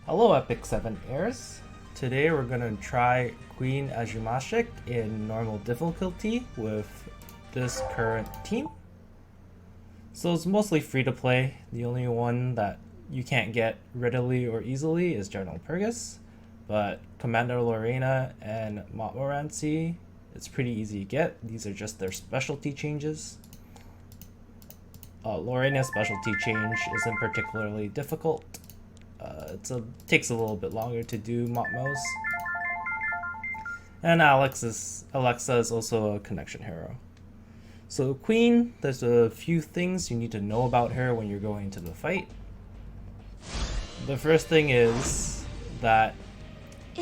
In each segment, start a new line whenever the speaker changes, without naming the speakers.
Hello Epic 7 heirs. Today we're gonna try Queen Azumashik in normal difficulty with this current team. So it's mostly free to play. The only one that you can't get readily or easily is General Purrgis, but Commander Lorina and Montmorancy, it's pretty easy to get. These are just their specialty changes. Lorina's specialty change isn't particularly difficult. Takes a little bit longer to do Motmos. And Alexa is also a connection hero. So Queen, there's a few things you need to know about her when you're going into the fight. The first thing is that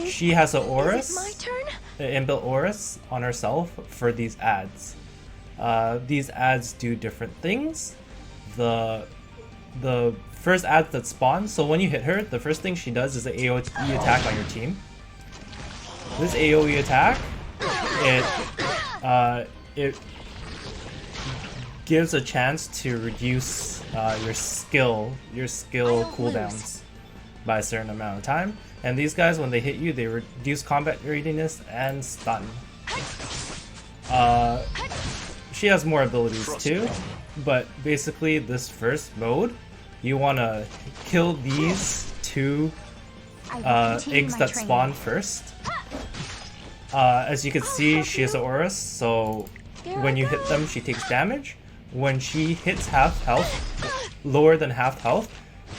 she has an Aurus, an inbuilt Aurus on herself for these ads. These ads do different things. The first ad that spawns, so when you hit her, the first thing she does is an AoE attack on your team. This AoE attack, it gives a chance to reduce your skill cooldowns by a certain amount of time. And these guys, when they hit you, they reduce combat readiness and stun. She has more abilities too, but basically this first mode, you want to kill these two eggs that spawn first. As you can see, she has an Aurus, so when you hit them, she takes damage. When she hits half health, lower than half health,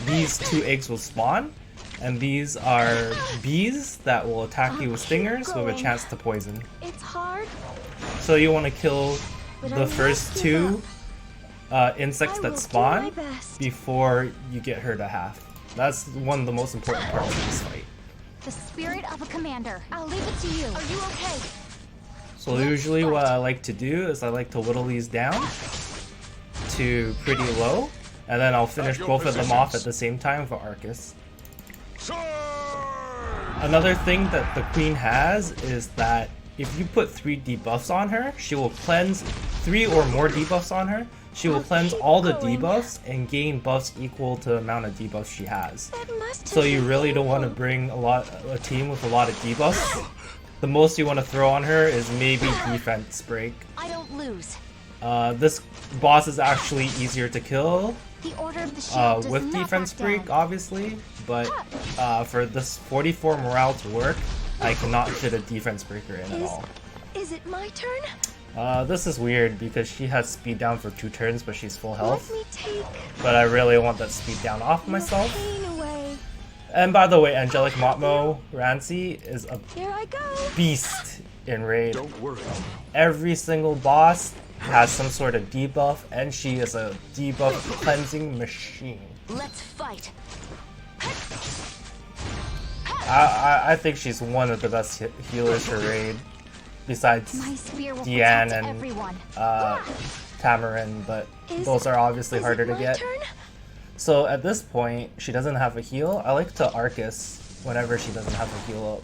these two eggs will spawn, and these are bees that will attack you with stingers with a chance to poison.
It's hard.
So you want to kill the first two insects that spawn before you get her to half. That's one of the most important parts of this fight.
The spirit of a commander. I'll leave it to you. Are you okay?
So usually what I like to do is I like to whittle these down to pretty low, and then I'll finish both of them off at the same time for Arcus. Another thing that the Queen has is that if you put 3 debuffs on her, she will cleanse 3 or more debuffs on her. She will cleanse all the debuffs and gain buffs equal to the amount of debuffs she has. So you really don't want to bring a team with a lot of debuffs. The most you want to throw on her is maybe defense break.
I don't lose.
This boss is actually easier to kill with
not
defense
back
break,
down.
obviously, but for this 44 morale to work, I cannot fit a defense breaker in at all.
Is it my turn?
This is weird because she has speed down for 2 turns, but she's full health.
Let me take
But I really want that speed down off myself.
pain away.
And by the way, Angelic Montmorancy is a
Here I go.
beast in raid.
Don't worry.
Every single boss has some sort of debuff, and she is a debuff cleansing machine.
Let's fight.
I think she's one of the best healers for raid, besides
My spear will
Deanne
protect
and
everyone.
Tamarin, but those are obviously harder to
my
get.
Turn?
So at this point, she doesn't have a heal. I like to Arcus whenever she doesn't have a heal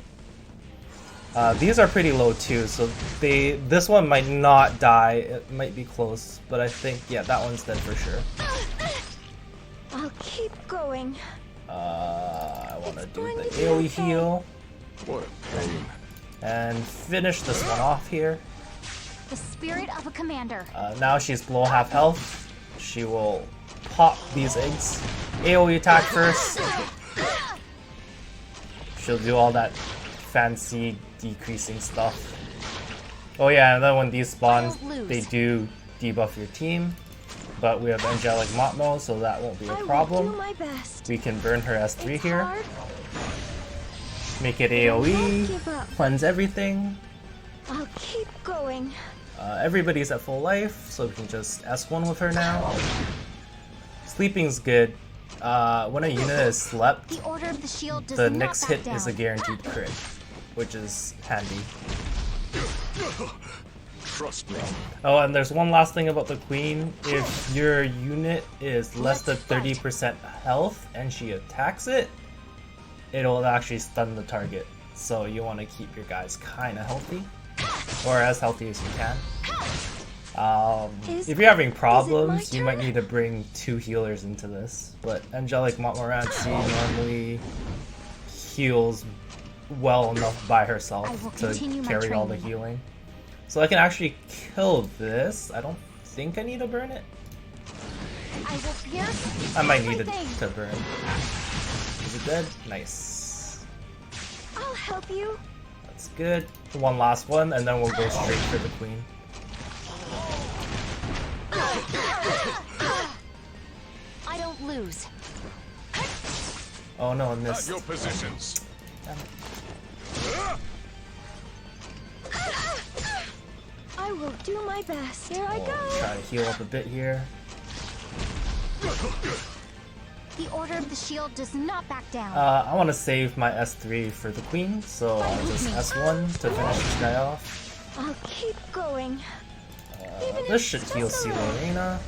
up. These are pretty low too, so this one might not die. It might be close, but I think, yeah, that one's dead for sure.
I'll keep going.
I want to do
going
the
to be
AoE
okay.
heal
What a pain.
and finish this one off here.
The spirit of a commander.
Now she's below half health. She will pop these eggs. AoE attack first. She'll do all that fancy decreasing stuff. Oh yeah, and then when these spawn, they do debuff your team. But we have Angelic Montmo, so that won't be a
I will
problem.
do my best.
We can burn her S3
It's
here.
hard.
Make it
Don't
AoE.
give up.
Cleanse everything.
I'll keep going.
Everybody's at full life, so we can just S1 with her now. Sleeping's good. When a unit is slept,
The order of the shield does
the
not
next
back
hit
down.
is a guaranteed crit, which is handy.
Trust me.
Oh, and there's one last thing about the Queen. If your unit is less than 30% health and she attacks it, it'll actually stun the target. So you want to keep your guys kind of healthy, or as healthy as you can. If you're having problems, you might need to bring 2 healers into this. But Angelic Montmorancy normally heals well enough by
I will
herself to
continue my
carry all the
training.
healing. So I can actually kill this. I don't think I need to burn it.
I will pierce
I might need it
everything.
to burn. Is it dead? Nice.
I'll help you.
That's good. One last one, and then we'll go straight for the queen.
I don't lose.
Oh no, I
At
missed.
your positions.
Damn it.
I will do my best. Here I
Oh,
go.
try to heal up a bit here.
The Order of the Shield does not back down.
I want to save my S3 for the queen, so I'll just S1 to finish this guy off.
I'll keep going.
This should heal C Lorina.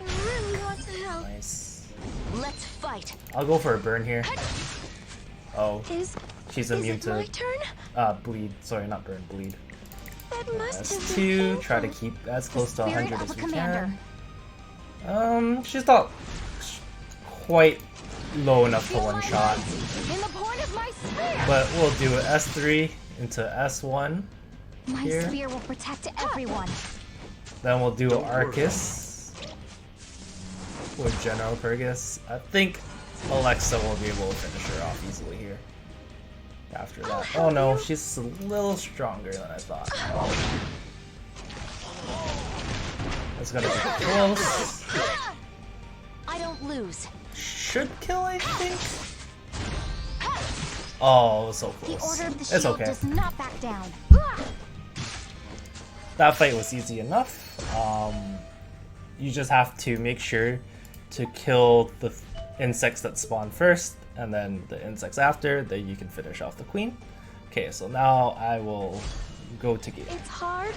I really want to help.
Nice.
Let's fight.
I'll go for a burn here. Oh,
Is
she's
is
immune
it my
to
turn?
bleed. Sorry, not burn, bleed.
That must have been
S2, try to
painful.
keep as close to
Spirit
100
of
as
a
we
commander.
can. She's not quite low enough to
Feel
one
my
shot,
might in the point of my spear.
but we'll do a S3 into S1.
My
here.
spear will protect everyone.
Then we'll do Arcus with General Purrgis. I think Alexa will be able to finish her off easily here. After that. Oh no, she's a little stronger than I thought. That's gonna be close.
I don't lose.
Should kill, I think. Oh, so
The
close.
Order of the
It's
Shield
okay.
does not back down.
That fight was easy enough. You just have to make sure to kill the insects that spawn first, and then the insects after, then you can finish off the queen. Okay, so now I will go to gear.
It's hard.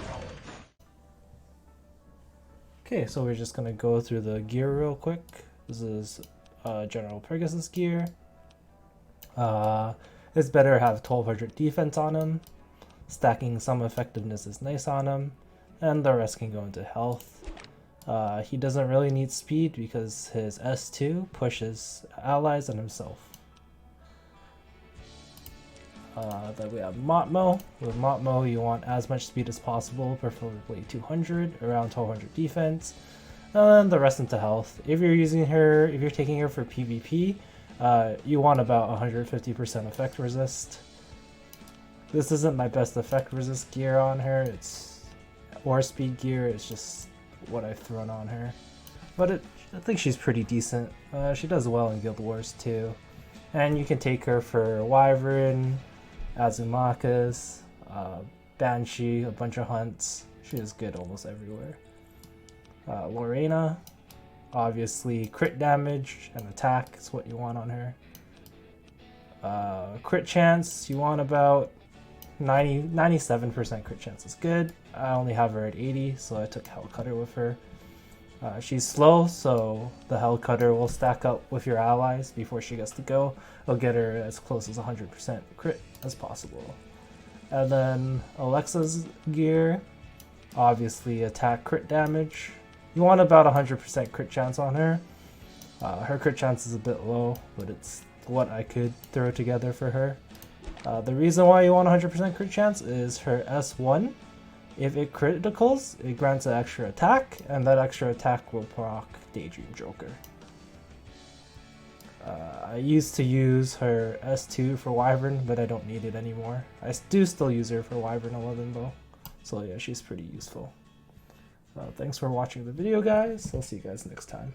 Okay, so we're just gonna go through the gear real quick. This is General Purrgis' gear. It's better to have 1200 defense on him. Stacking some effectiveness is nice on him, and the rest can go into health. He doesn't really need speed because his S2 pushes allies and himself. Then we have Montmo. With Montmo, you want as much speed as possible, preferably 200, around 1200 defense, and the rest into health. If you're using her, if you're taking her for PvP, you want about 150% effect resist. This isn't my best effect resist gear on her, or speed gear, it's just what I've thrown on her. But I think she's pretty decent. She does well in Guild Wars too. And you can take her for Wyvern, Azumashik, Banshee, a bunch of hunts. She is good almost everywhere. Lorina, obviously crit damage and attack is what you want on her. Crit chance, you want about 97% crit chance is good. I only have her at 80, so I took Hell Cutter with her. She's slow, so the Hell Cutter will stack up with your allies before she gets to go. It'll get her as close as 100% crit as possible. And then Alexa's gear, obviously attack crit damage. You want about 100% crit chance on her. Her crit chance is a bit low, but it's what I could throw together for her. The reason why you want 100% crit chance is her S1. If it criticals, it grants an extra attack, and that extra attack will proc Daydream Joker. I used to use her S2 for Wyvern, but I don't need it anymore. I do still use her for Wyvern 11 though, so yeah, she's pretty useful. Thanks for watching the video, guys. I'll see you guys next time.